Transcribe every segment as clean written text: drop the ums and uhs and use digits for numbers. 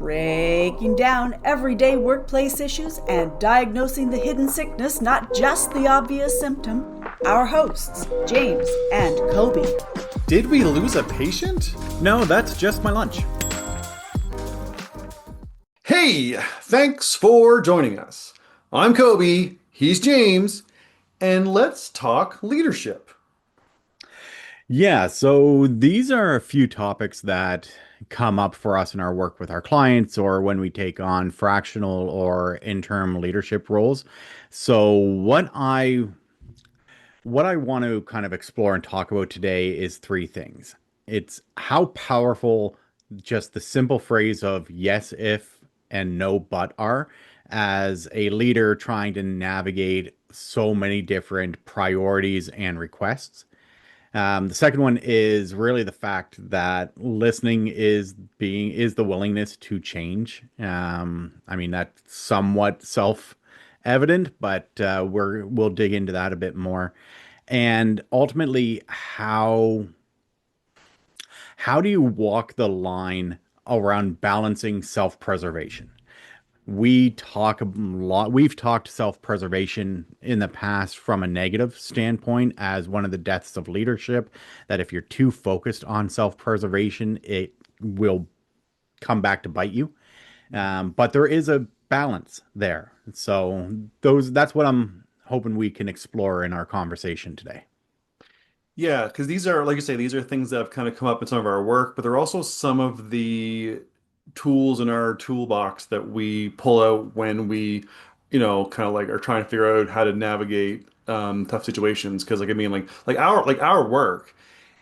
breaking down everyday workplace issues and diagnosing the hidden sickness, not just the obvious symptom. Our hosts, James and Kobe. Did we lose a patient? No, that's just my lunch. Hey, thanks for joining us. I'm Kobe, he's James, and let's talk leadership. Yeah, so these are a few topics that come up for us in our work with our clients or when we take on fractional or interim leadership roles. So what I want to kind of explore and talk about today is three things. It's how powerful just the simple phrase of yes, if, and no, but are as a leader trying to navigate so many different priorities and requests. The second one is really the fact that listening is the willingness to change. I mean that's somewhat self-evident, but we'll dig into that a bit more. And ultimately, how do you walk the line around balancing self-preservation? We've talked self-preservation in the past from a negative standpoint as one of the deaths of leadership, that if you're too focused on self-preservation, it will come back to bite you. But there is a balance there. So that's what I'm hoping we can explore in our conversation today. Yeah, because these are, like you say, these are things that have kind of come up in some of our work, but they're also some of the tools in our toolbox that we pull out when we, kind of like are trying to figure out how to navigate tough situations. Because like I mean, like our work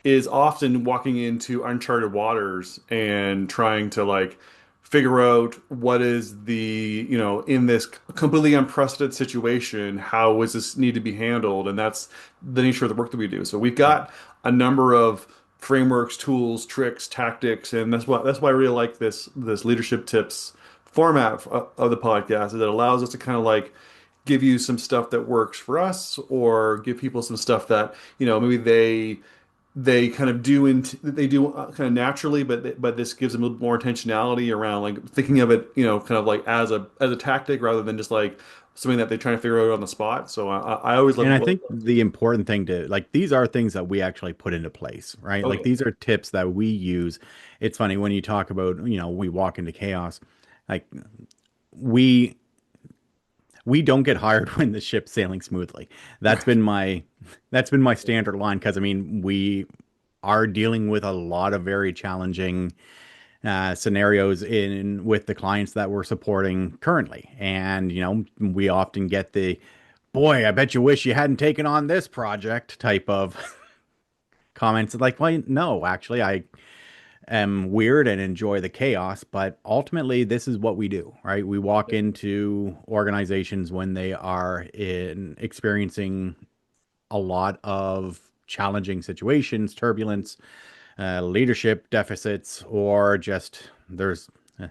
is often walking into uncharted waters and trying to like figure out what is the, in this completely unprecedented situation, how does this need to be handled? And that's the nature of the work that we do. So we've Yeah. got a number of frameworks, tools, tricks, tactics, and that's why I really like this leadership tips format of the podcast, is that it allows us to kind of like give you some stuff that works for us or give people some stuff that, maybe they kind of do they do kind of naturally, but this gives them a little more intentionality around like thinking of it, kind of like as a tactic rather than just like something that they're trying to figure out on the spot. So I always And love. I think the important thing to like, these are things that we actually put into place, right? Oh Like yeah, these are tips that we use. It's funny when you talk about, we walk into chaos, like we we don't get hired when the ship's sailing smoothly. That's right. been my that's been my standard line because I mean, we are dealing with a lot of very challenging scenarios in with the clients that we're supporting currently. And, we often get the boy, I bet you wish you hadn't taken on this project type of comments. Like, well, no, actually, I am weird and enjoy the chaos, but ultimately, this is what we do, right? We walk into organizations when they are experiencing a lot of challenging situations, turbulence, leadership deficits, or just there's a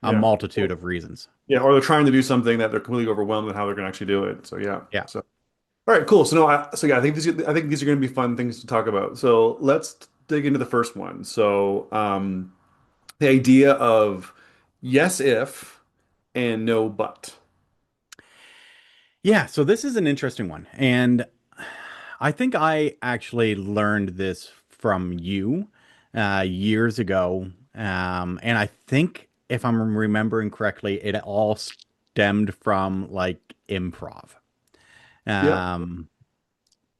Yeah. multitude of reasons. Yeah, or they're trying to do something that they're completely overwhelmed with how they're going to actually do it. So yeah. Yeah. So all right, cool. So no, so yeah, I think these are going to be fun things to talk about. So let's dig into the first one. So the idea of yes if and no but. Yeah, so this is an interesting one. And I think I actually learned this from you years ago. And I think if I'm remembering correctly, it all stemmed from like improv, Yep. um,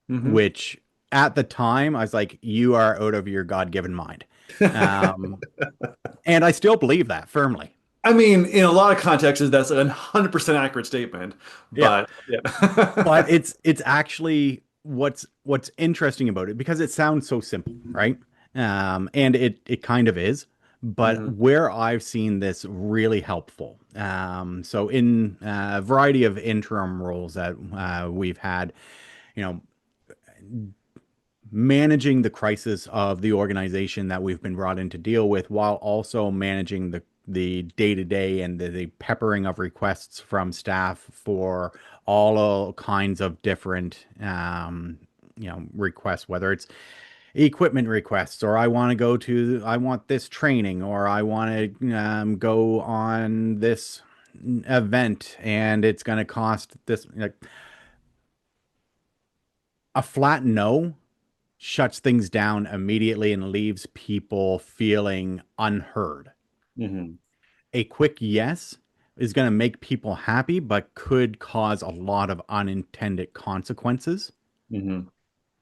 Hmm. which at the time I was like, you are out of your God-given mind. Um, and I still believe that firmly. I mean, in a lot of contexts, that's a 100% accurate statement, Yeah. but yeah. But it's actually what's interesting about it because it sounds so simple, right? And it kind of is, but Hmm. where I've seen this really helpful. So in a variety of interim roles that we've had, you know, managing the crisis of the organization that we've been brought in to deal with, while also managing the day to day and the peppering of requests from staff for all kinds of different requests, whether it's equipment requests, or I want this training, or I want to go on this event and it's going to cost this. Like, a flat no shuts things down immediately and leaves people feeling unheard. Hmm. A quick yes is going to make people happy, but could cause a lot of unintended consequences. Hmm.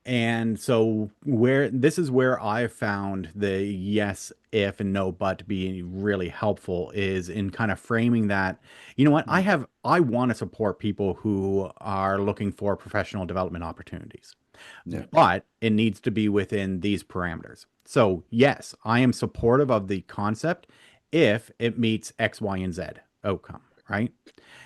And so where this is where I found the yes, if and no, but being really helpful is in kind of framing that, you know what, I want to support people who are looking for professional development opportunities, Yeah. but it needs to be within these parameters. So yes, I am supportive of the concept if it meets X, Y, and Z outcome, right?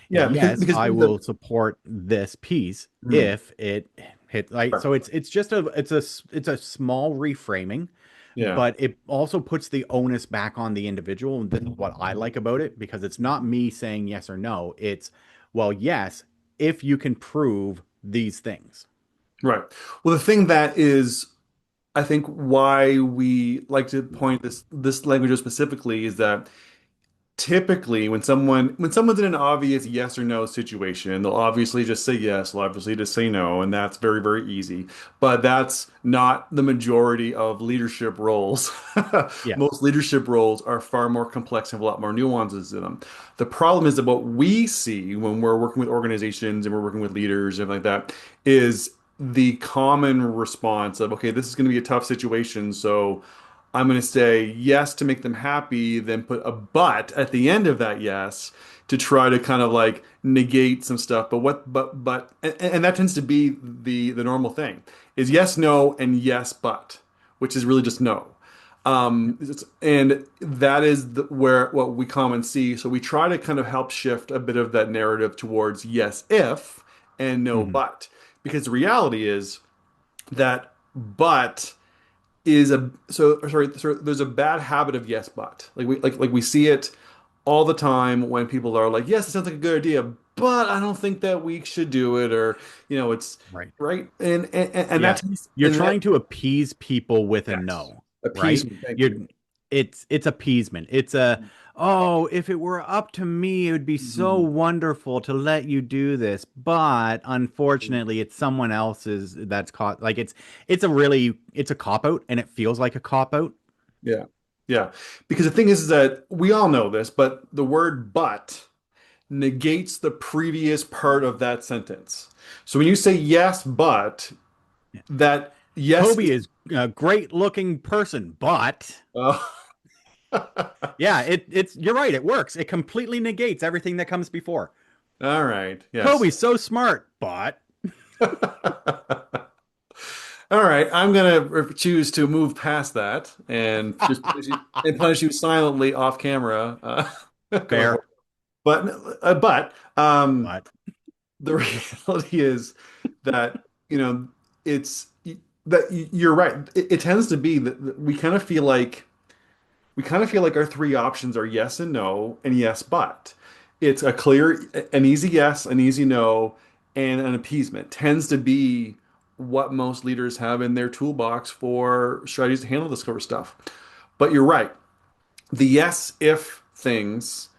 Yeah, Yes, because I the will support this piece mm, if it hits, right. right. So it's just it's a small reframing, Yeah. but it also puts the onus back on the individual. And this is what I like about it, because it's not me saying yes or no. It's, well, yes, if you can prove these things. Right. Well, the thing that is, I think, why we like to point this language specifically is that typically when someone's in an obvious yes or no situation, they'll obviously just say yes, they'll obviously just say no, and that's very, very easy. But that's not the majority of leadership roles. Yeah. Most leadership roles are far more complex and have a lot more nuances in them. The problem is that what we see when we're working with organizations and we're working with leaders and like that is the common response of, okay, this is going to be a tough situation, so I'm going to say yes to make them happy, then put a but at the end of that yes to try to kind of like negate some stuff. And that tends to be the normal thing is yes, no, and yes, but, which is really just no. And that is where what we common see. So we try to kind of help shift a bit of that narrative towards yes, if and no, Hmm. but, because the reality is that but is a sorry, there's a bad habit of yes but like we see it all the time when people are like, yes, it sounds like a good idea, but I don't think that we should do it, or it's Right. right. And Yeah. that's You're and that trying to appease people with a yes, no, right? appeasement, thank You're you. it's appeasement. It's a, oh, if it were up to me, it would be so Mhm. wonderful to let you do this, but unfortunately, it's someone else's that's caught. Like, it's a cop out, and it feels like a cop out. Yeah, yeah, because the thing is that we all know this, but the word but negates the previous part of that sentence. So when you say yes but, that yes Toby is is a great looking person, but uh, yeah, it's you're right, it works. It completely negates everything that comes before. all right. Yes. Toby's so smart, but All right. I'm gonna choose to move past that and just punish you silently off camera going fair. forward. But But the reality is that it's that you're right. It tends to be that we kind of feel like our three options are yes and no and yes but. It's a clear, an easy yes, an easy no, and an appeasement tends to be what most leaders have in their toolbox for strategies to handle this sort of stuff. But you're right. The yes if things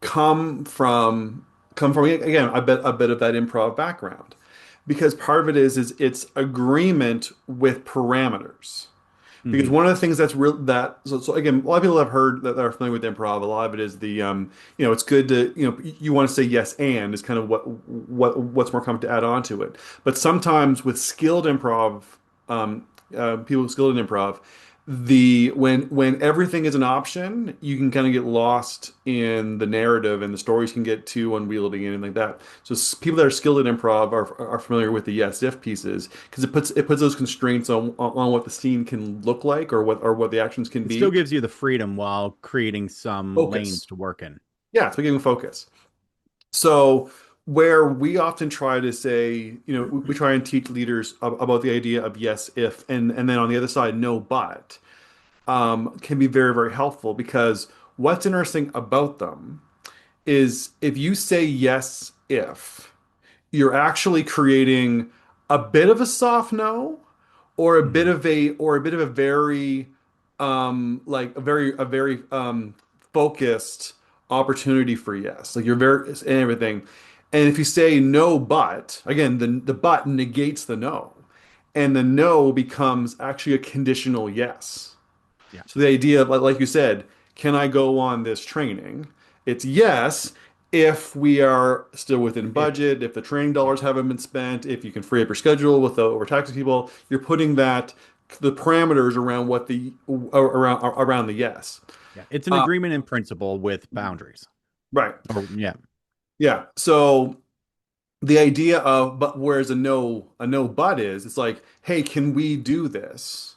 come from again a bit of that improv background, because part of it is it's agreement with parameters. Because mhm. one of the things that's real that so again, a lot of people have heard that are familiar with improv. A lot of it is it's good to you want to say yes and is kind of what's more common to add on to it. But sometimes with skilled improv, people skilled in improv, the when everything is an option, you can kind of get lost in the narrative, and the stories can get too unwieldy and anything like that. So people that are skilled in improv are familiar with the yes if pieces, because it puts those constraints on what the scene can look like, or what the actions can It still be. gives you the freedom while creating some lanes Focus. to work in. Yeah, so giving focus. So where we often try to say, we try and teach leaders about the idea of yes if, and then on the other side no but, can be very, very helpful, because what's interesting about them is if you say yes if, you're actually creating a bit of a soft no, or a bit Mhm. of a very like a very focused opportunity for yes, like you're very and everything. And if you say no but, again, the but negates the no, and the no becomes actually a conditional yes. Yeah. So the idea of, like you said, can I go on this training? It's yes, if we are still within If budget, if the training yeah. dollars haven't been spent, if you can free up your schedule without overtaxing people, you're putting that the parameters around what the around the yes. Yeah. It's an Uh, agreement in principle with boundaries. right. Or yeah. Yeah. So the idea of but whereas a no but is it's like, hey, can we do this?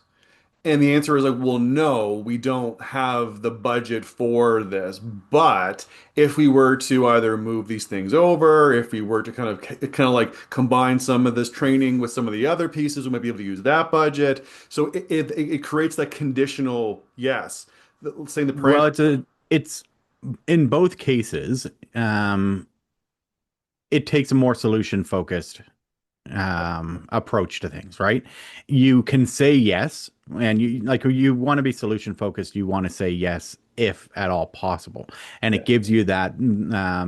And the answer is like, well, no, we don't have the budget for this. But if we were to either move these things over, if we were to kind of like combine some of this training with some of the other pieces, we might be able to use that budget. So it creates that conditional yes, saying the parameter. Well, it's in both cases, um, it takes a more solution focused approach to things, right? You can say yes, and you want to be solution focused. You want to say yes if at all possible, and Yeah, it gives you that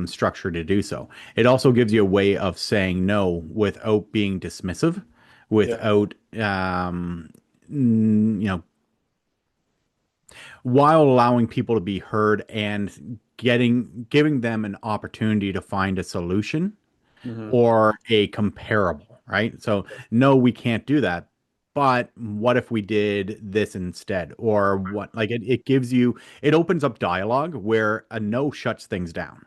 structure to do so. It also gives you a way of saying no without being dismissive, yeah, without you know, while allowing people to be heard and giving them an opportunity to find a solution hmm or a comparable, right? So, no, we can't do that. But what if we did this instead? Or what? Like it gives you, it opens up dialogue where a no shuts things down.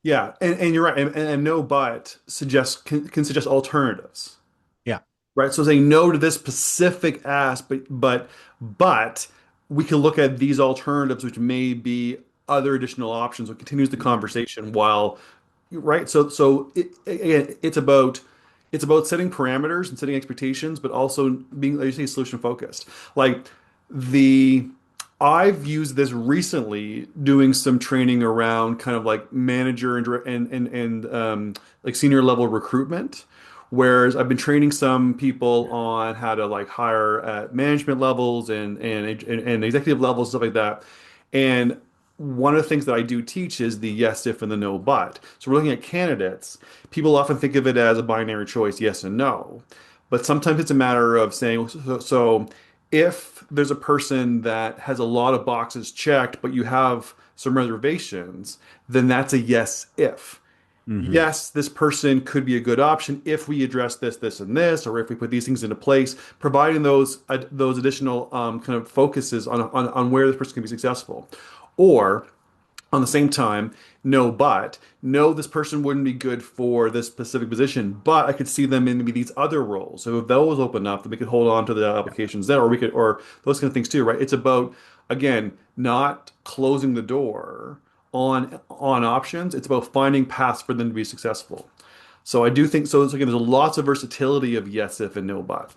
yeah. And you're right. And no, but can suggest alternatives. Yeah. Right? So saying no to this specific ask, but we can look at these alternatives, which may be other additional options. It continues the conversation while, right? Again, it's about setting parameters and setting expectations, but also being, like you say, solution focused. Like the I've used this recently doing some training around kind of like manager and like senior level recruitment. Whereas I've been training some people on how to like hire at management levels and executive levels, stuff like that. And one of the things that I do teach is the yes, if, and the no, but. So we're looking at candidates. People often think of it as a binary choice, yes and no. But sometimes it's a matter of saying, so if there's a person that has a lot of boxes checked, but you have some reservations, then that's a yes, if. Hmm. Yes, this person could be a good option if we address this, this, and this, or if we put these things into place, providing those additional kind of focuses on where this person can be successful. Or on the same time, no, this person wouldn't be good for this specific position, but I could see them in maybe these other roles. So if those open up, then we could hold on to the Yeah. applications there, or those kind of things too, right? It's about, again, not closing the door on options. It's about finding paths for them to be successful. So I do think so. Again, there's lots of versatility of yes, if, and no, but.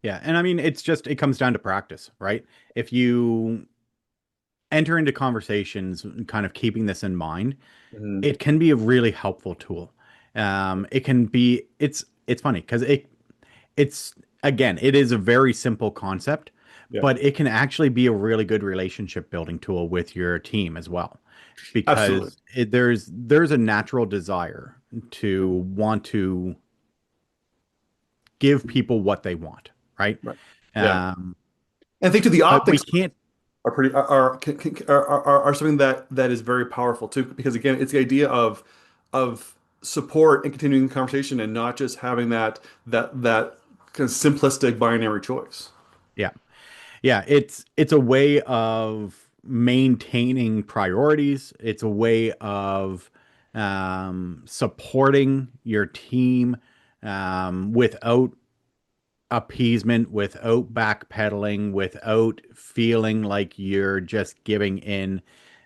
Yeah. And I mean, it comes down to practice, right? If you enter into conversations, kind of keeping this in mind, Mhm. it can be a really helpful tool. It can be, it's funny because it's again, it is a very simple concept, Yeah, but it can actually be a really good relationship building tool with your team as well, absolutely. because there's a natural desire to want to give people what they want, right? Right. Yeah. Um, And I think to the but we optics can't, are pretty are something that is very powerful too, because again it's the idea of support and continuing the conversation and not just having that kind of simplistic binary choice. yeah, yeah, it's a way of maintaining priorities. It's a way of supporting your team without appeasement, without backpedaling, without feeling like you're just giving in.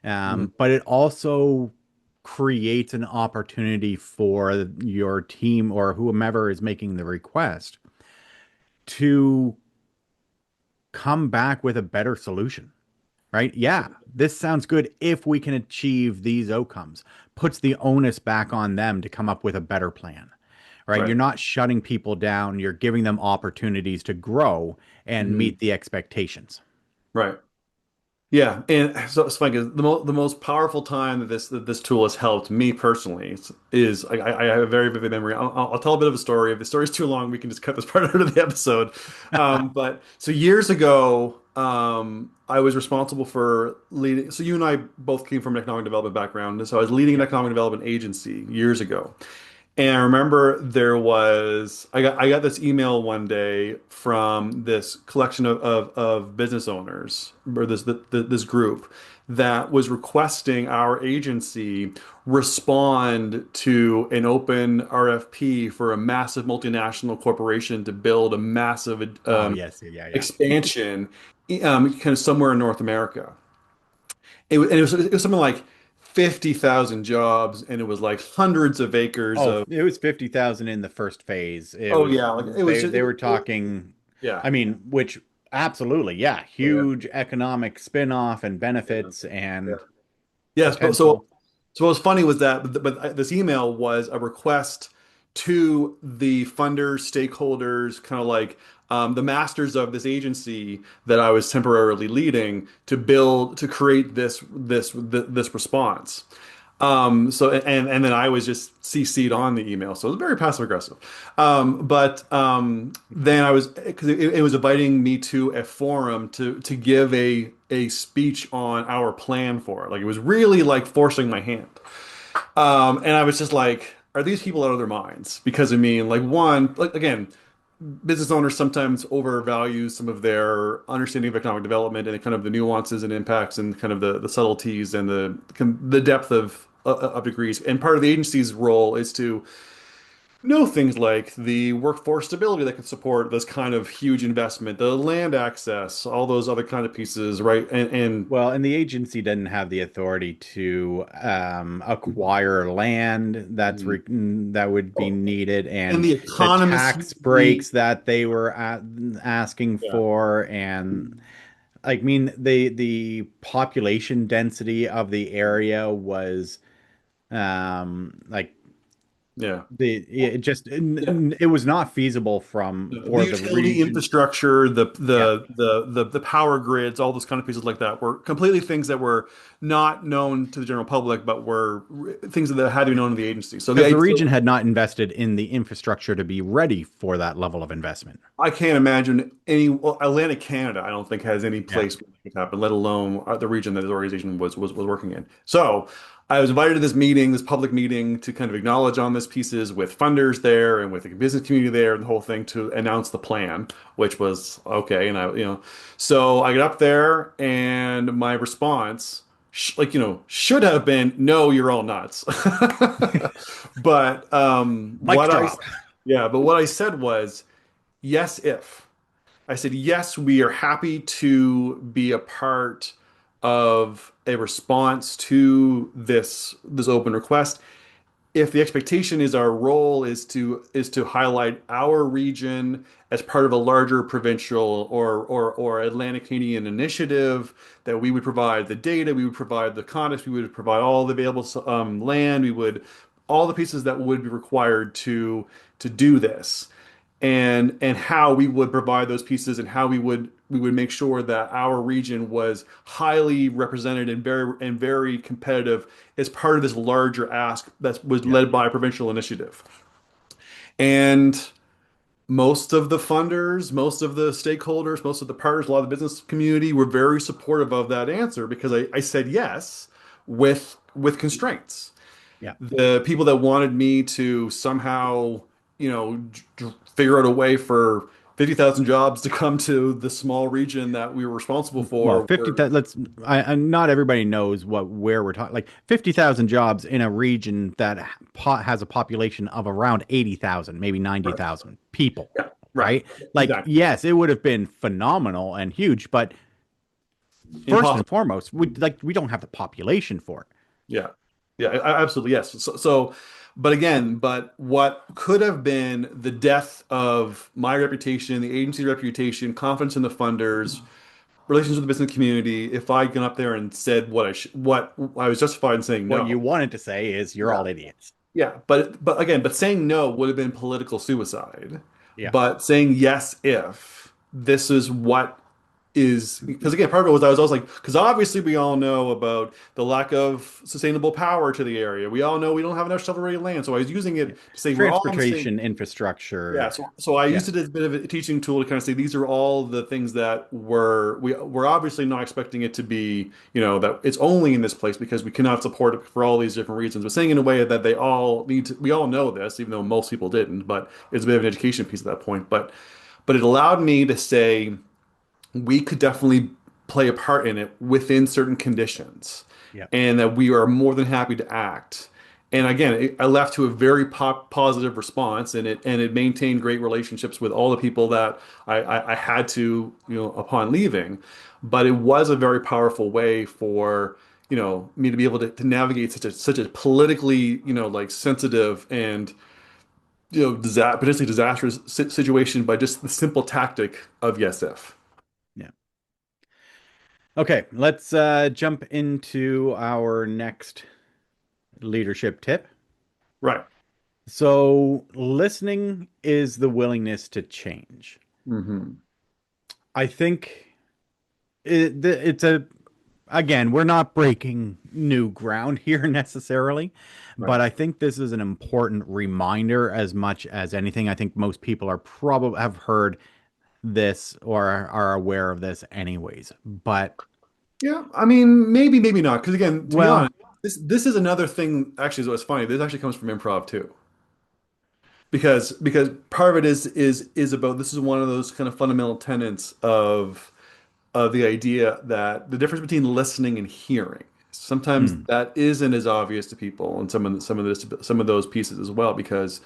Mhm. But it also creates an opportunity for your team or whomever is making the request to come back with a better solution, right? Yeah, this sounds good if we can achieve these outcomes. Puts the onus back on them to come up with a better plan, right? Right. You're not shutting people down. You're giving them opportunities to grow and Mhm. meet the expectations. Right. Yeah, and so it's funny 'cause the most powerful time that this tool has helped me personally is I have a very vivid memory. I'll tell a bit of a story. If the story's too long, we can just cut this part out of the episode. But so years ago, I was responsible for leading. So you and I both came from an economic development background, and so I was leading an Yeah. economic development agency years ago. And I remember I got this email one day from this collection of business owners or this group that was requesting our agency respond to an open RFP for a massive multinational corporation to build a massive Oh, yes. Yeah, yeah. expansion kind of somewhere in North America. It was something like 50,000 jobs, and it was like hundreds of acres Oh, of. it was 50,000 in the first phase. It Oh was yeah, like it was just they were talking, yeah, I mean, which absolutely, yeah, oh, yeah, huge economic spin-off and yeah, benefits yeah. and Yes, but potential. so what was funny was that this email was a request to the funders, stakeholders, kind of like the masters of this agency that I was temporarily leading to create this response. And then I was just CC'd on the email, so it was very passive aggressive. But then I was because it was inviting me to a forum to give a speech on our plan for it. Like it was really like forcing my hand. And I was just like, are these people out of their minds? Because I mean, like one, like again, business owners sometimes overvalue some of their understanding of economic development and kind of the nuances and impacts and kind of the subtleties and the depth of degrees. And part of the agency's role is to know things like the workforce stability that can support this kind of huge investment, the land access, all those other kind of pieces, right? And Well, and the agency doesn't have the authority to acquire land that would be needed, and and the the economists tax the breaks that they were asking yeah. for, and I mean the population density of the area was like Yeah. it just Yeah. it was not feasible The for the utility region. infrastructure, Yeah. the power grids, all those kind of pieces like that were completely things that were not known to the general public, but were things that had to be known to the agency. Because the region had not invested in the infrastructure to be ready for that level of investment. I can't imagine well, Atlantic Canada, I don't think has any Yeah. place where it could happen, let alone the region that the organization was working in. So I was invited to this meeting, this public meeting, to kind of acknowledge on this pieces with funders there and with the business community there and the whole thing to announce the plan, which was okay. And so I get up there and my response, should have been, no, you're all nuts. But Mic drop. what I said was, yes, if. I said, yes, we are happy to be a part of a response to this open request. If the expectation is our role is to highlight our region as part of a larger provincial or Atlantic Canadian initiative, that we would provide the data, we would provide the context, we would provide all the available land, we would all the pieces that would be required to do this and how we would provide those pieces and how we would make sure that our region was highly represented and very competitive as part of this larger ask that was Yeah. led by a provincial initiative. And most of the funders, most of the stakeholders, most of the partners, a lot of the business community were very supportive of that answer because I said yes with constraints. Yeah. The people that wanted me to somehow, figure out a way for 50,000 jobs to come to the small region that we were responsible Well, for 50, were, let's, not everybody knows where we're talking. Like 50,000 jobs in a region that has a population of around 80,000, maybe right, 90,000 people, yeah, right, right? Like, exactly, yes, it would have been phenomenal and huge, but first and impossible. foremost, we don't have the population for it. Yeah. Yeah, absolutely. Yes. But what could have been the death of my reputation, the agency's reputation, confidence in the funders, relations with the business community, if I'd gone up there and said what I was justified in saying What no. you wanted to say is you're Yeah. all idiots. Yeah, but again, but saying no would have been political suicide. Yeah. But saying yes if this is what is because again, part of it was I was also like, because obviously we all know about the lack of sustainable power to the area. We all know we don't have enough shovel-ready land. So I was using Yeah. it to say we're all on the same. Transportation Yeah, infrastructure. so I Yeah. used it as a bit of a teaching tool to kind of say these are all the things that we're obviously not expecting it to be, that it's only in this place because we cannot support it for all these different reasons. But saying in a way that they all need to, we all know this, even though most people didn't, but it's a bit of an education piece at that point. But it allowed me to say we could definitely play a part in it within certain conditions, Yeah. and that we are more than happy to act. And again, I left to a very positive response, and it maintained great relationships with all the people that I had to, upon leaving. But it was a very powerful way for, me to be able to navigate such a politically, like sensitive and potentially disastrous situation by just the simple tactic of yes if. Yeah. Okay, let's jump into our next leadership tip. Right. So, listening is the willingness to change. Hmm. I think it's a, again, we're not breaking new ground here necessarily, Right. but I think this is an important reminder as much as anything. I think most people are probably have heard this or are aware of this anyways. But, Yeah, I mean, maybe not. Because again, to be well, honest, this is another thing. Actually, is what's funny. This actually comes from improv too. Because part of it is about this is one of those kind of fundamental tenets of the idea that the difference between listening and hearing. Sometimes mm, that isn't as obvious to people, and some of those pieces as well, because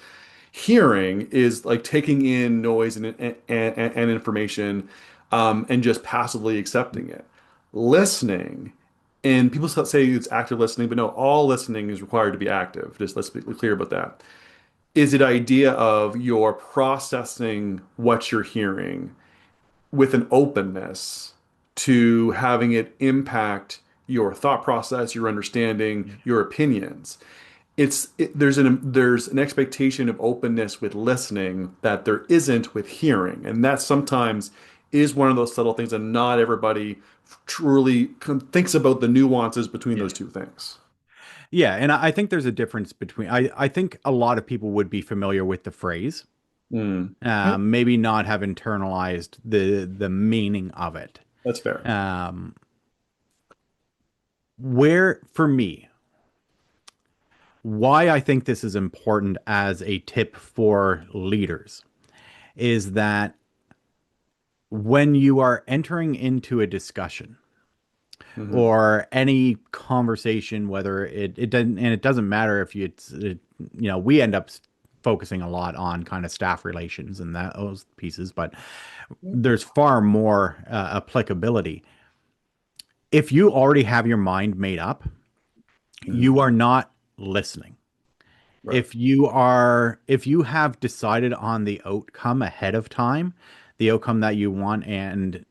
hearing is like taking in noise and information, and just passively accepting it. Listening, and people say it's active listening, but no, all listening is required to be active. Just let's be clear about that. Is it idea of you're processing what you're hearing with an openness to having it impact your thought process, your understanding, yeah. your opinions. There's an expectation of openness with listening that there isn't with hearing, and that sometimes is one of those subtle things, and not everybody truly thinks about the nuances between Yeah. those two things. Yeah, and I think there's a difference between I think a lot of people would be familiar with the phrase, Mm. Yeah, maybe not have internalized the meaning of it. that's fair. Um, where for me, why I think this is important as a tip for leaders is that when you are entering into a discussion Hmm. or any conversation, whether it doesn't, and it doesn't matter if we end up focusing a lot on kind of staff relations and those pieces, but there's far more applicability. If you already have your mind made up, Hmm. you are not listening. Right. If you have decided on the outcome ahead of time, the outcome that you want, and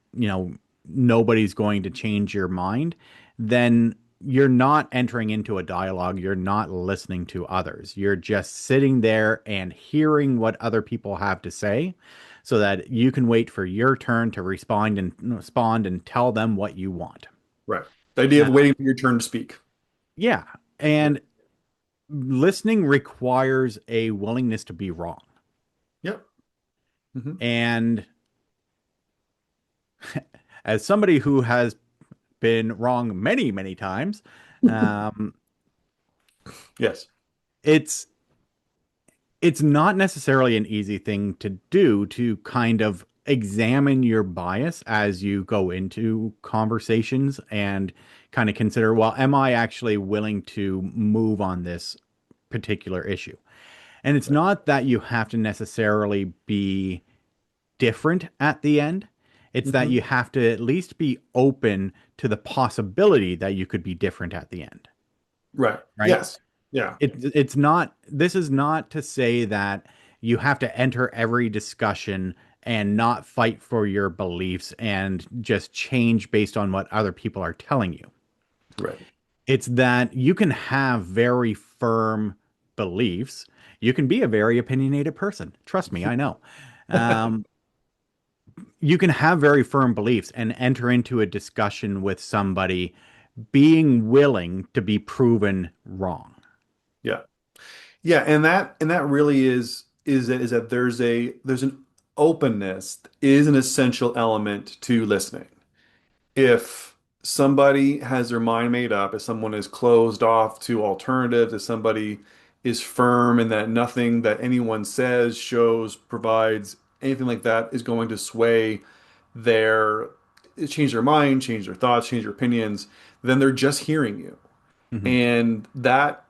nobody's going to change your mind, then you're not entering into a dialogue. You're not listening to others. You're just sitting there and hearing what other people have to say so that you can wait for your turn to respond and tell them what you want. Right. The idea Uh, of waiting for your turn to speak. yeah. Yep. And listening requires a willingness to be wrong. Yep. Hmm. And as somebody who has been wrong many, many times, um, Yes. it's it's not necessarily an easy thing to do to kind of examine your bias as you go into conversations and kind of consider, well, am I actually willing to move on this particular issue? And it's Right. not that you have to necessarily be different at the end. It's that Hmm. you have to at least be open to the possibility that you could be different at the end, Right. right? Yes. Yeah. It's not, this is not to say that you have to enter every discussion and not fight for your beliefs and just change based on what other people are telling you. Right. It's that you can have very firm beliefs, you can be a very opinionated person. Trust me, I know. Um, you can have very firm beliefs and enter into a discussion with somebody being willing to be proven wrong. Yeah. Yeah, and that really is that there's an openness is an essential element to listening. If somebody has their mind made up, if someone is closed off to alternatives, if somebody is firm in that nothing that anyone says, shows, provides, anything like that is going to sway their change their mind, change their thoughts, change their opinions, then they're just hearing you. Mhm. And that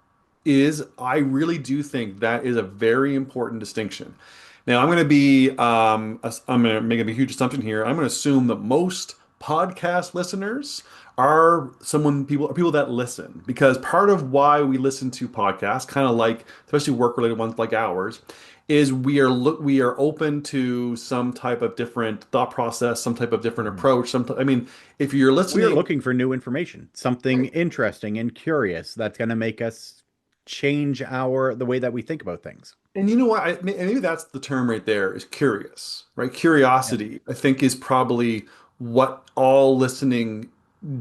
is, I really do think that is a very important distinction. Now, I'm going to make a huge assumption here. I'm going to assume that most podcast listeners are people that listen, because part of why we listen to podcasts, kind of like, especially work-related ones like ours, is we are open to some type of different thought process, some type of different approach. I mean, if you're We are listening. looking for new information, something interesting and curious that's going to make us change the way that we think about things. And you know what? Maybe that's the term right there is curious, right? Yeah. Curiosity, I think, is probably what all listening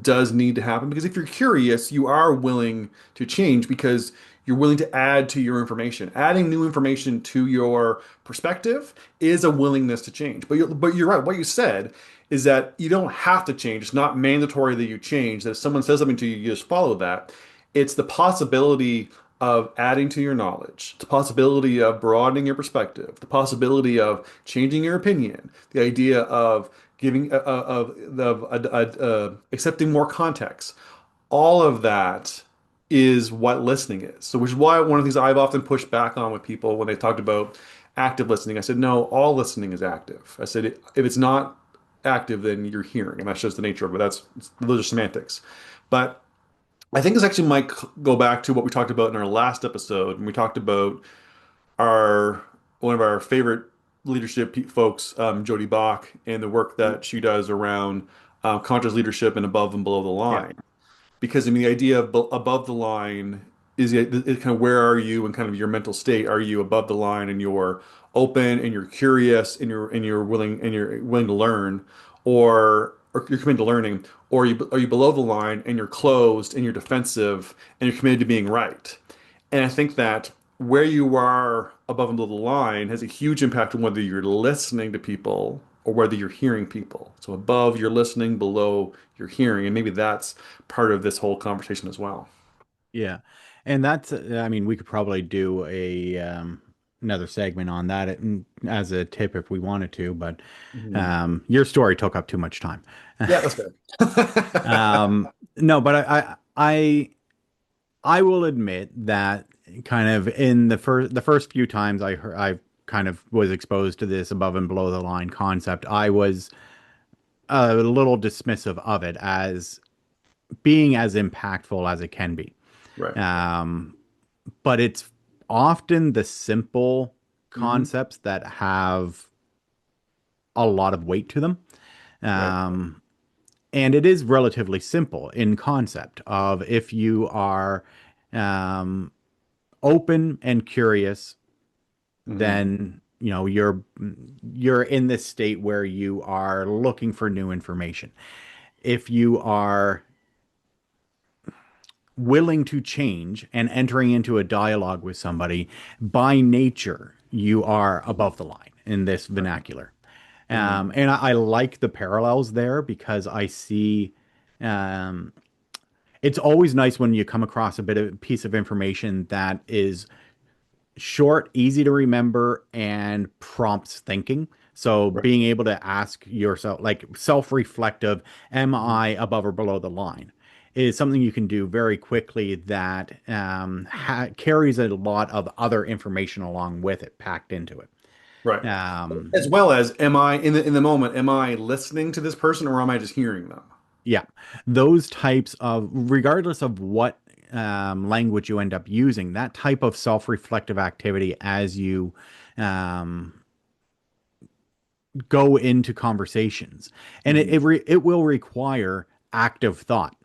does need to happen. Because if you're curious, you are willing to change because you're willing to add to your information. Adding new information to your perspective is a willingness to change. But you're right. What you said is that you don't have to change. It's not mandatory that you change. That if someone says something to you, you just follow that. It's the possibility of adding to your knowledge, the possibility of broadening your perspective, the possibility of changing your opinion, the idea of giving of accepting more context. All of that is what listening is. So, which is why one of the things I've often pushed back on with people when they talked about active listening, I said, no, all listening is active. I said, if it's not active, then you're hearing, and that's just the nature of it. Those are semantics. But I think this actually might go back to what we talked about in our last episode, and we talked about our one of our favorite leadership folks, Jody Bach, and the work that she does around conscious leadership and above and below the Yeah. line. Because I mean, the idea of above the line is kind of where are you and kind of your mental state. Are you above the line and you're open and you're curious and you're willing to learn, or you're committed to learning, or are you below the line and you're closed and you're defensive and you're committed to being right? And I think that where you are above and below the line has a huge impact on whether you're listening to people or whether you're hearing people. So above, you're listening, below, you're hearing. And maybe that's part of this whole conversation as well. Yeah. And that's, I mean, we could probably do another segment on that as a tip if we wanted to, but Mhm. your story took up too much time. Yeah, that's fair. No, but I will admit that kind of in the first few times I kind of was exposed to this above and below the line concept, I was a little dismissive of it as being as impactful as it can be. Right. Um, but it's often the simple Hmm. concepts that have a lot of weight to them. Right. Um, and it is relatively simple in concept of if you are um, open and curious, Hmm. then you're in this state where you are looking for new information. If you are willing to change and entering into a dialogue with somebody, by nature, you are above the line in this vernacular. Hmm. And I like the parallels there because I see um, it's always nice when you come across a piece of information that is short, easy to remember, and prompts thinking. So Right. being able to ask yourself, like self-reflective, am Mhm. I above or below the line? Is something you can do very quickly that carries a lot of other information along with it, packed into it. Right. Um, As well as, am I in the moment, am I listening to this person or am I just hearing them? yeah, those types of, regardless of what language you end up using, that type of self-reflective activity as you um, go into conversations. And Hmm. it will require active thought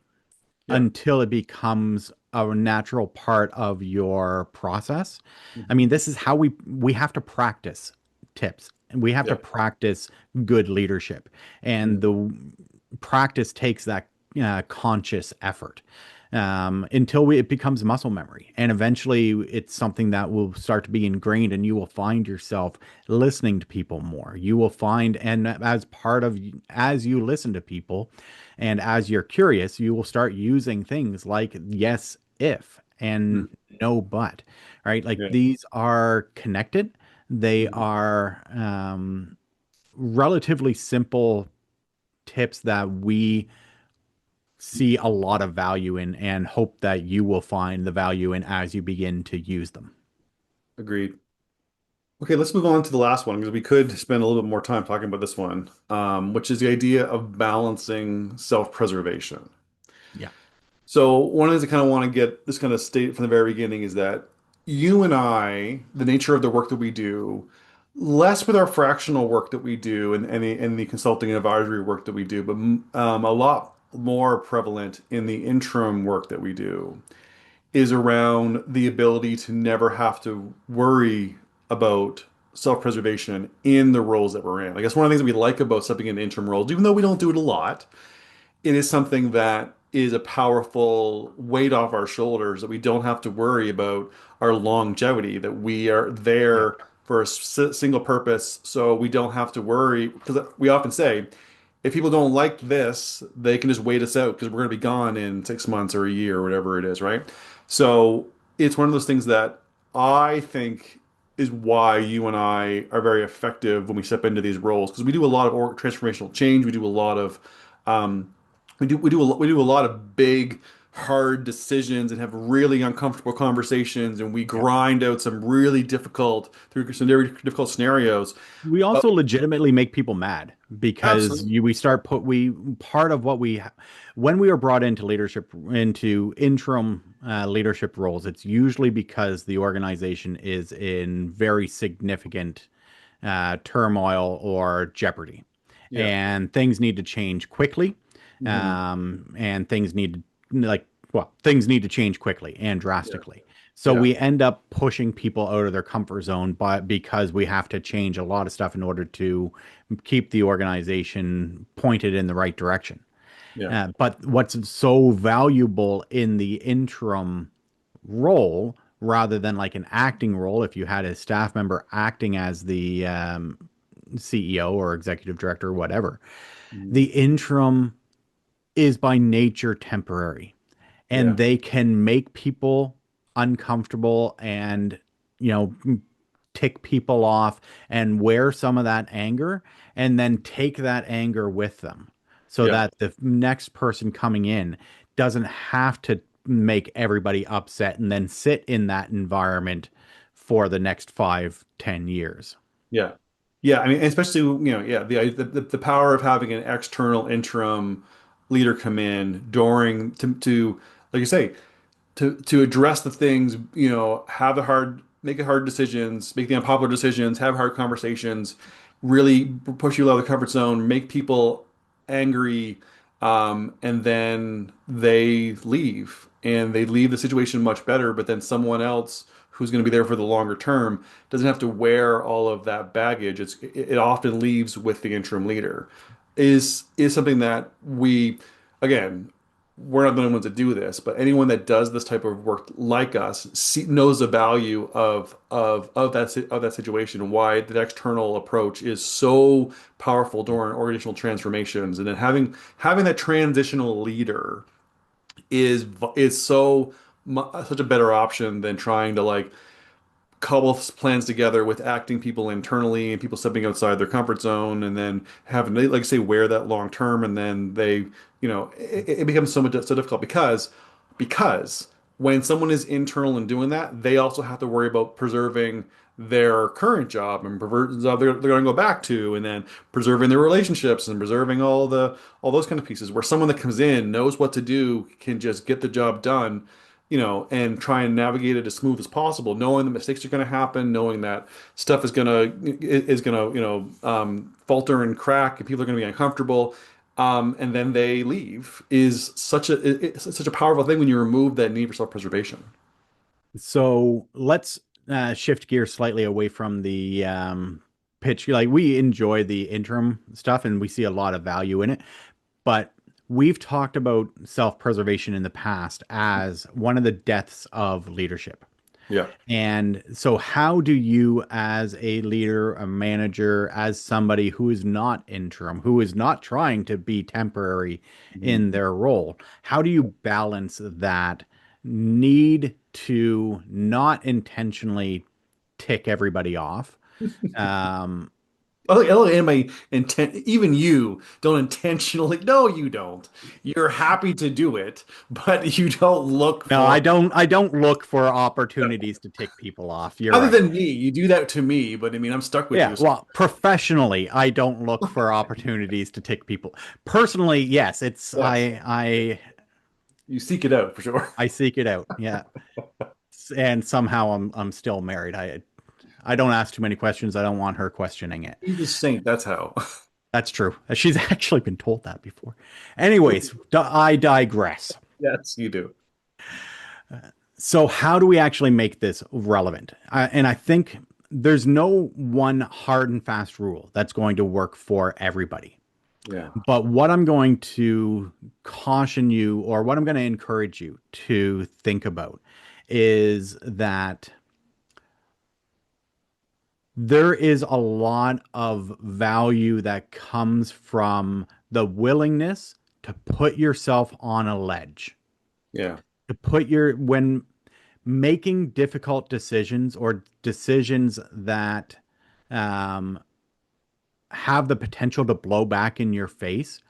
Yeah. until it becomes a natural part of your process. I Mhm. mean, this is how we have to practice tips and we have to Yeah. practice good leadership. And Mhm. the practice takes that conscious effort until it becomes muscle memory. And eventually it's something that will start to be ingrained, and you will find yourself listening to people more. You will find, and as part of, as you listen to people and as you're curious, you will start using things like yes, if, and Mhm. no, but, right? Like Yeah. these are connected. They Mhm. are relatively simple tips that we see a lot of value in and hope that you will find the value in as you begin to use them. Agreed. Okay, let's move on to the last one because we could spend a little bit more time talking about this one, which is the idea of balancing self-preservation. Yeah. So one of the things I kind of want to get this kind of state from the very beginning is that you and I, the nature of the work that we do, less with our fractional work that we do and the consulting and advisory work that we do, but a lot more prevalent in the interim work that we do, is around the ability to never have to worry about self-preservation in the roles that we're in. I guess one of the things that we like about stepping into interim roles, even though we don't do it a lot, it is something that is a powerful weight off our shoulders that we don't have to worry about our longevity, that we are Yeah. there for a single purpose. So we don't have to worry because we often say, if people don't like this, they can just wait us out because we're going to be gone in 6 months or a year or whatever it is, right? So it's one of those things that I think is why you and I are very effective when we step into these roles because we do a lot of transformational change. We do a lot of um, we do a lot of big, hard decisions and have really uncomfortable conversations, and we Yeah. grind out some really difficult through some very difficult scenarios. We But also legitimately make people mad because absolutely, we start put we part of what when we are brought into leadership into interim leadership roles, it's usually because the organization is in very significant turmoil or jeopardy, yeah. and things need to change quickly, Hmm. and things need to change quickly and Yeah, drastically. So yeah, we end up pushing people out of their comfort zone, but because we have to change a lot of stuff in order to keep the organization pointed in the right direction. yeah, But what's so valuable in the interim role, rather than like an acting role, if you had a staff member acting as the CEO or executive director or whatever, mhm, the interim is by nature temporary, and yeah, they can make people uncomfortable and, you know, tick people off and wear some of that anger and then take that anger with them so yeah, that the next person coming in doesn't have to make everybody upset and then sit in that environment for the next 5, 10 years. yeah, yeah. I mean, especially yeah, the power of having an external interim leader come in during to like you say to address the things, have the hard, make the hard decisions, make the unpopular decisions, have hard conversations, really push you out of the comfort zone, make people angry, and then they leave the situation much better, but then someone else who's going to be there for the longer term doesn't have to wear all of that baggage. It often leaves with the interim leader is something that we again we're not the only ones that do this, but anyone that does this type of work like us knows the value of that situation and why the external approach is so powerful during organizational transformations. And then having that transitional leader is such a better option than trying to like cobble plans together with acting people internally and people stepping outside their comfort zone and then having they like say wear that long term and then they it becomes so difficult because when someone is internal and doing that they also have to worry about preserving their current job and the job they're going to go back to and then preserving their relationships and preserving all those kind of pieces where someone that comes in knows what to do can just get the job done and try and navigate it as smooth as possible, knowing that mistakes are going to happen, knowing that stuff is going to falter and crack, and people are going to be uncomfortable. and then they leave is it's such a powerful thing when you remove that need for self-preservation. So let's shift gears slightly away from the pitch. Like we enjoy the interim stuff and we see a lot of value in it, but we've talked about self-preservation in the past as one of the deaths of leadership. Yeah. And so, how do you, as a leader, a manager, as somebody who is not interim, who is not trying to be temporary in their role, how do you balance that need to not intentionally tick everybody off? Um, Oh, and my intent, even you don't intentionally, no, you don't. You're happy to do it, but you don't look no, for, I don't look for opportunities to tick people off. You're other right. than me, you do that to me, but I mean, I'm stuck with Yeah, you. So well, professionally, I don't look for opportunities to tick people. Personally, yes, it's yes, you seek it out for sure. I seek it out. Yeah. And somehow I'm still married. I don't ask too many questions. I don't want her questioning it. He's a saint, that's how. That's true. She's actually been told that before. Anyways, I digress. Yes, you do. So how do we actually make this relevant? And I think there's no one hard and fast rule that's going to work for everybody. Yeah. But what I'm going to caution you, or what I'm going to encourage you to think about, is that there is a lot of value that comes from the willingness to put yourself on a ledge, Yeah. to put your, when making difficult decisions or decisions that um, have the potential to blow back in your face.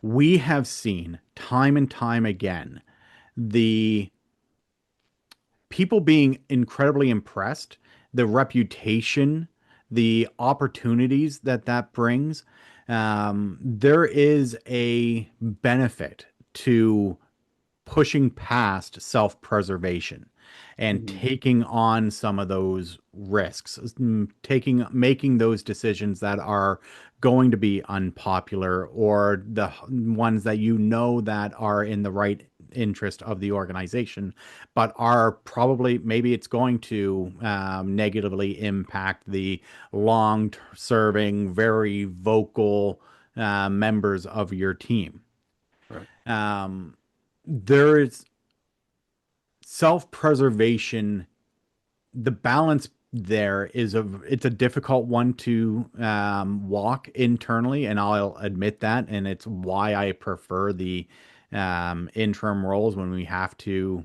We have seen time and time again the people being incredibly impressed, the reputation, the opportunities that that brings. There is a benefit to pushing past self-preservation and Mhm. taking on some of those risks, making those decisions that are going to be unpopular or the ones that you know that are in the right interest of the organization, but are probably maybe it's going to negatively impact the long-serving, very vocal members of your team. Right. Um, there is self-preservation. The balance there is it's a difficult one to walk internally, and I'll admit that, and it's why I prefer the interim roles when we have to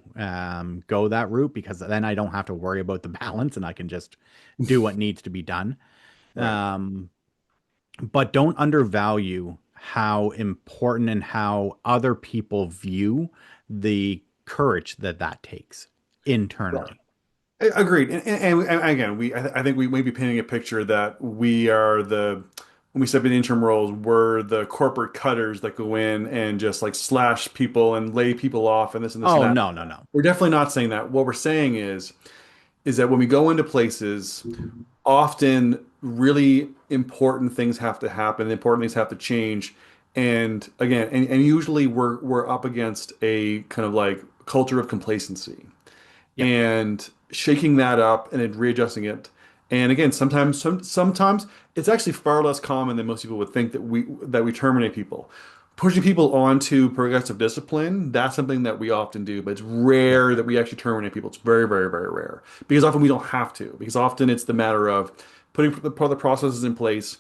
go that route, because then I don't have to worry about the balance and I can just do what needs to be done. Right. Um, but don't undervalue how important and how other people view the courage that that takes internally. Agreed. And again, I think we may be painting a picture that we are when we step in interim roles, we're the corporate cutters that go in and just like slash people and lay people off and this and this and Oh, that. no, no, no. We're definitely not saying that. What we're saying is that when we go into places, often really important things have to happen, important things have to change. And again, and usually we're up against a kind of like culture of complacency Yep. and shaking that up and then readjusting it. And again, sometimes it's actually far less common than most people would think that we terminate people. Pushing people onto progressive discipline, that's something that we often do, but it's Yep. rare that we actually terminate people. It's very, very, very rare because often we don't have to, because often it's the matter of putting the processes in place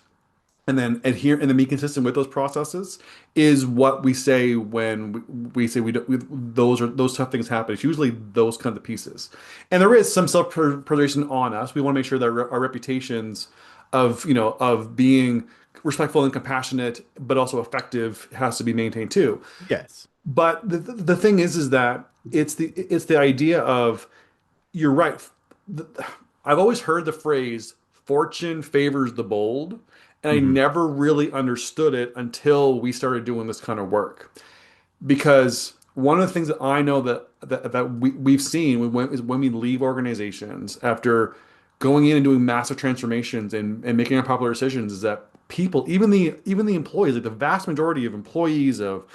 and then adhere and then be consistent with those processes is what we say when we say we don't those tough things happen. It's usually those kinds of pieces, and there is some self-preservation on us. We want to make sure that our reputations of of being respectful and compassionate but also effective has to be maintained too. Yes. But the thing is that it's the idea of you're right. I've always heard the phrase "fortune favors the bold," and I Hmm. never really understood it until we started doing this kind of work. Because one of the things that I know that we've seen is when we leave organizations after going in and doing massive transformations and making unpopular decisions is that people, even the employees, like the vast majority of employees, of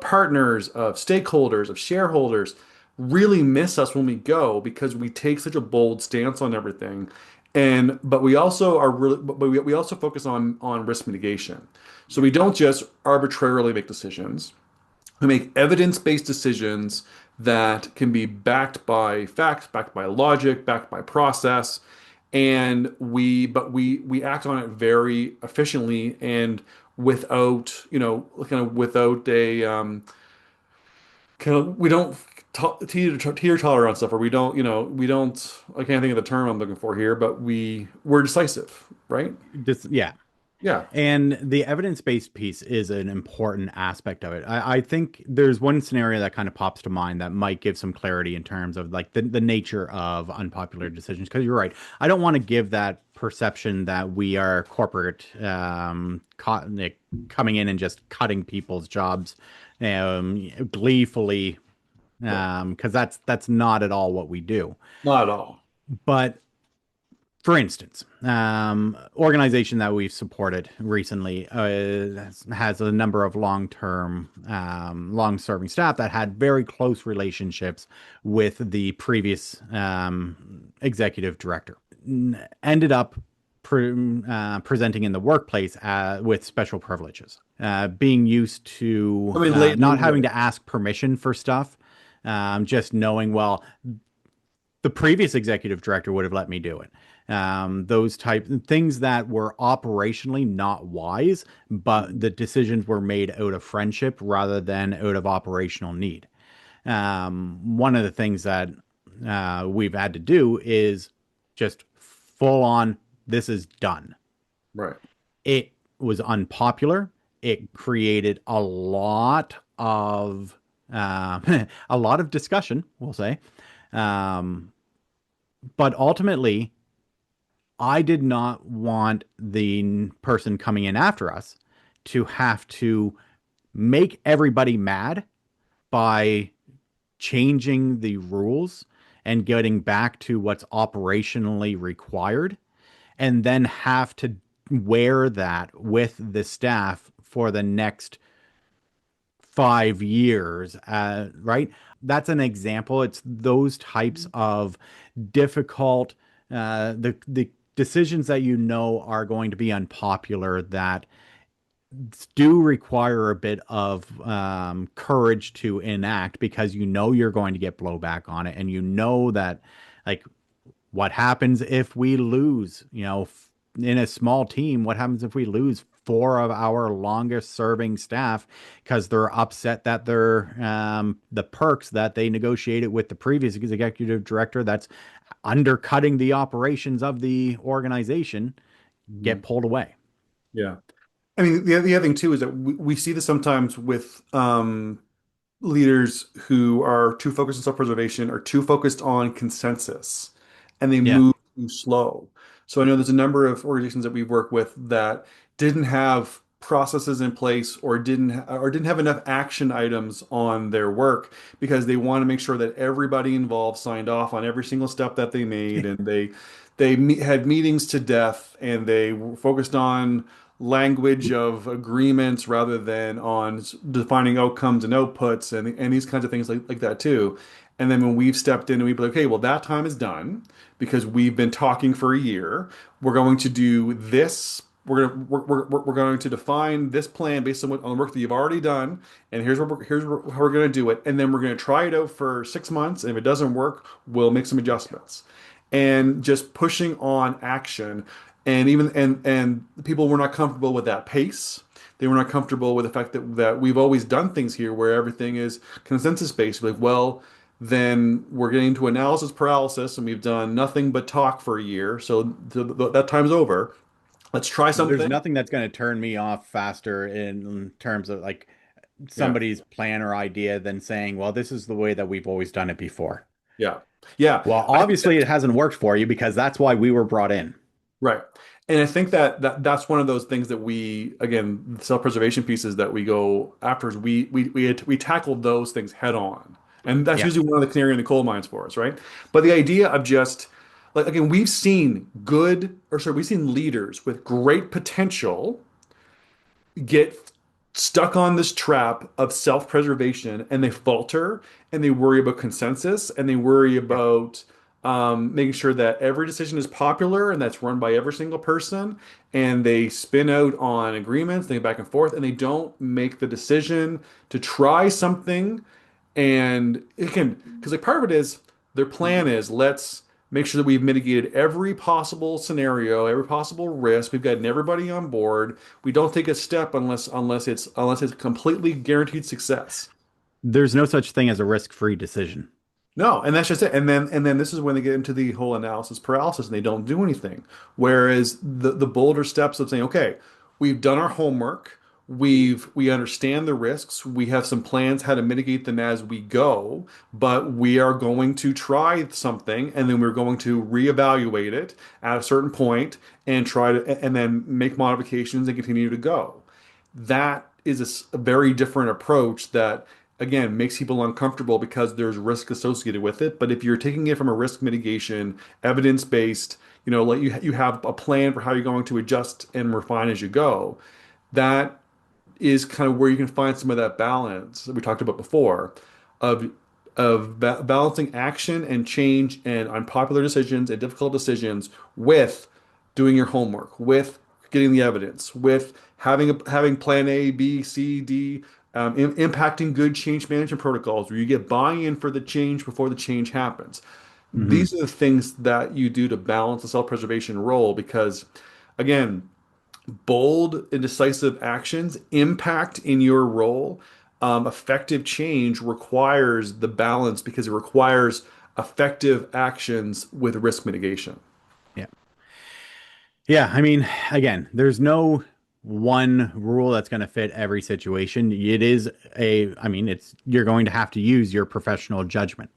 partners, of stakeholders, of shareholders, really miss us when we go because we take such a bold stance on everything. And but we also are really, but we also focus on risk mitigation. So we don't just arbitrarily make decisions. We make evidence-based decisions that can be backed by facts, backed by logic, backed by process, and we act on it very efficiently and without, kind of without a kind of we don't teeter totter on stuff, or we don't, I can't think of the term I'm looking for here, but we're decisive, right? Just yeah. Yeah. And the evidence-based piece is an important aspect of it. I think there's one scenario that kind of pops to mind that might give some clarity in terms of like the nature of unpopular decisions. Because you're right. I don't want to give that perception that we are corporate like, coming in and just cutting people's jobs gleefully, Right. because that's not at all what we do. Not at all. But for instance, organization that we've supported recently has a number of long-term, long-serving staff that had very close relationships with the previous executive director. Ended up presenting in the workplace with special privileges, being used to I mean, lately, not having to ask permission for stuff, just knowing, well, the previous executive director would have let me do it. Those type things that were operationally not wise, but the decisions were made out of friendship rather than out of operational need. One of the things that we've had to do is just full on, this is done. right. It was unpopular. It created a lot of a lot of discussion, we'll say. But ultimately, I did not want the person coming in after us to have to make everybody mad by changing the rules and getting back to what's operationally required, and then have to wear that with the staff for the next 5 years, right? That's an example. It's those types of difficult, the decisions that you know are going to be unpopular that do require a bit of courage to enact, because you know you're going to get blowback on it, and you know that, like, what happens if we lose, in a small team, what happens if we lose four of our longest serving staff because they're upset that they're the perks that they negotiated with the previous executive director that's undercutting the operations of the organization get Mhm. pulled away. Yeah. I mean, the other thing too is that we see this sometimes with leaders who are too focused on self-preservation or too focused on consensus, and they Yeah. move too slow. So I know there's a number of organizations that we've worked with that didn't have processes in place, or didn't have enough action items on their work because they want to make sure that everybody involved signed off on every single step that they made, and had meetings to death, and they focused on language of agreements rather than on defining outcomes and outputs, and these kinds of things like that too. And then when we've stepped in and we've been like, okay, well, that time is done because we've been talking for a year. We're going to do this. We're going to define this plan based on the work that you've already done, and how we're going to do it. And then we're going to try it out for 6 months, and if it doesn't work, we'll make some adjustments. And just pushing on action, and even and people were not comfortable with that pace. They were not comfortable with the fact that we've always done things here where everything is consensus based. Like, well, then we're getting into analysis paralysis, and we've done nothing but talk for a year, so that time's over. Let's try There's something. nothing that's going to turn me off faster in terms of like Yeah, somebody's plan or idea than saying, well, this is the way that we've always done it before. yeah, yeah. Well, I think obviously it hasn't worked for you because that's why we were brought in. Right. And I think that's one of those things that we, again, self-preservation pieces that we go after is we tackled those things head on. And that's Yeah. usually one of the canary in the coal mines for us, right? But the idea of just like, again, we've seen leaders with great potential get stuck on this trap of self-preservation and they falter and they worry about consensus and they worry Yep. about making sure that every decision is popular and that's run by every single person, and they spin out on agreements, they go back and forth, and they don't make the decision to try something. And it can, because like part of it is their plan is let's make sure that we've mitigated every possible scenario, every possible risk. We've gotten everybody on board. We don't take a step unless it's completely guaranteed success. There's no such thing as a risk-free decision. No, and that's just it. And then this is when they get into the whole analysis paralysis and they don't do anything. Whereas the bolder steps of saying, okay, we've done our homework, we understand the risks, we have some plans how to mitigate them as we go, but we are going to try something and then we're going to reevaluate it at a certain point and try to and then make modifications and continue to go. That is a very different approach that again makes people uncomfortable because there's risk associated with it. But if you're taking it from a risk mitigation, evidence-based, like you have a plan for how you're going to adjust and refine as you go, that is kind of where you can find some of that balance that we talked about before of balancing action and change and unpopular decisions and difficult decisions with doing your homework, with getting the evidence, with having plan A, B, C, D, impacting good change management protocols where you get buy-in for the change before the change happens. Hmm. These are the things that you do to balance the self-preservation role because, again, bold and decisive actions impact in your role. Effective change requires the balance because it requires effective actions with risk mitigation. Yeah. Yeah. I mean, again, there's no one rule that's going to fit every situation. I mean, you're going to have to use your professional judgment.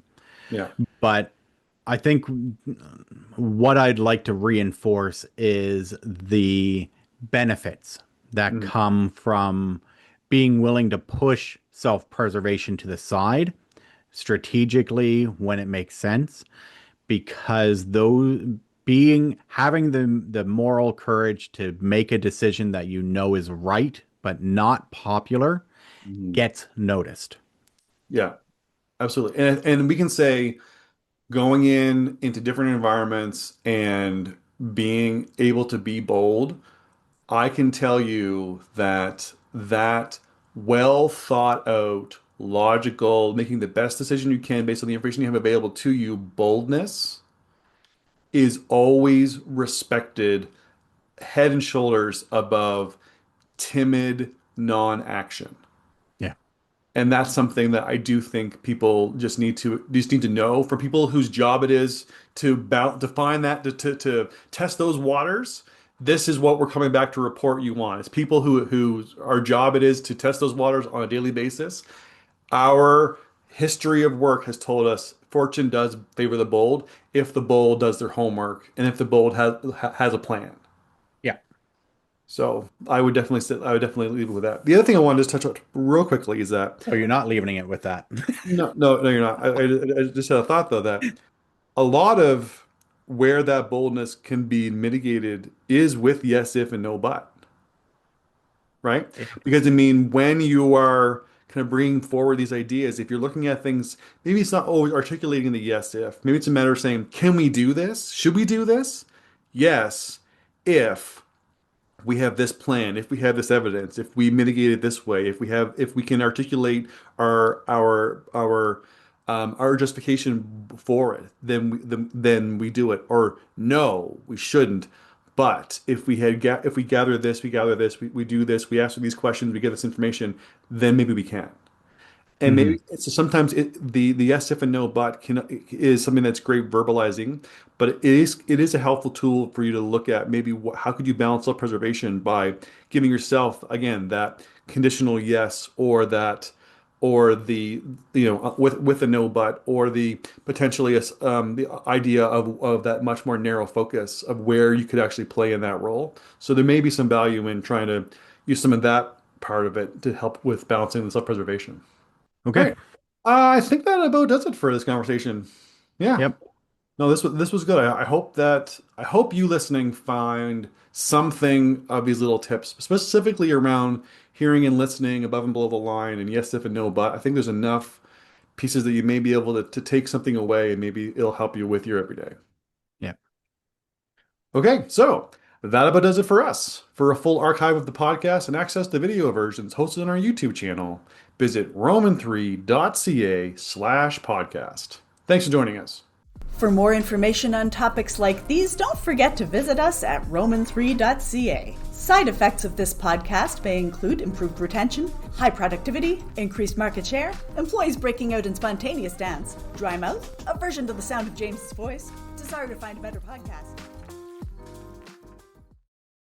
Yeah. But I think what I'd like to reinforce is the benefits that Mhm. come from being willing to push self-preservation to the side strategically when it makes sense, because those being having the moral courage to make a decision that you know is right but not popular Mhm. gets noticed. Yeah, absolutely. And we can say going into different environments and being able to be bold, I can tell you that well thought out, logical, making the best decision you can based on the information you have available to you, boldness is always respected head and shoulders above timid non-action. Yeah. And that's something that I do think people just need to know from people whose job it is to find that to test those waters. This is what we're coming back to report you on. It's people who our job it is to test those waters on a daily basis. Our history of work has told us fortune does favor the bold if the bold does their homework and if the bold has a plan. Yeah. So I would definitely leave it with that. The other thing I wanted to touch on real quickly is that So you're not leaving it with that. no, no, no, you're not. I just had a thought though that a lot of where that boldness can be mitigated is with yes, if, and no, but, right? Because I mean, when you are kind of bringing forward these ideas, if you're looking at things, maybe it's not always articulating the yes, if. Maybe it's a matter of saying, can we do this? Should we do this? Yes, if we have this plan, if we have this evidence, if we mitigate it this way, if we can articulate our justification for it, then we do it. Or no, we shouldn't. But if we gather this, we do this, we answer these questions, we get this information, then maybe we can. And Hmm. maybe it's sometimes the yes if and no but is something that's great verbalizing, but it is a helpful tool for you to look at maybe how could you balance self-preservation by giving yourself again that conditional yes or the with a no but or the potentially the idea of that much more narrow focus of where you could actually play in that role. So there may be some value in trying to use some of that part of it to help with balancing the self-preservation. Okay. Great. I think that about does it for this conversation. Yeah. Yep. No, this was good. I hope you listening find something of these little tips, specifically around hearing and listening above and below the line, and yes, if and no, but. I think there's enough pieces that you may be able to take something away, and maybe it'll help you with your everyday. Yeah. Okay, so that about does it for us. For a full archive of the podcast and access to video versions hosted on our YouTube channel, visit roman3.ca/podcast. Thanks for joining us. For more information on topics like these, don't forget to visit us at roman3.ca. Side effects of this podcast may include improved retention, high productivity, increased market share, employees breaking out in spontaneous dance, dry mouth, aversion to the sound of James's voice, desire to find a better podcast.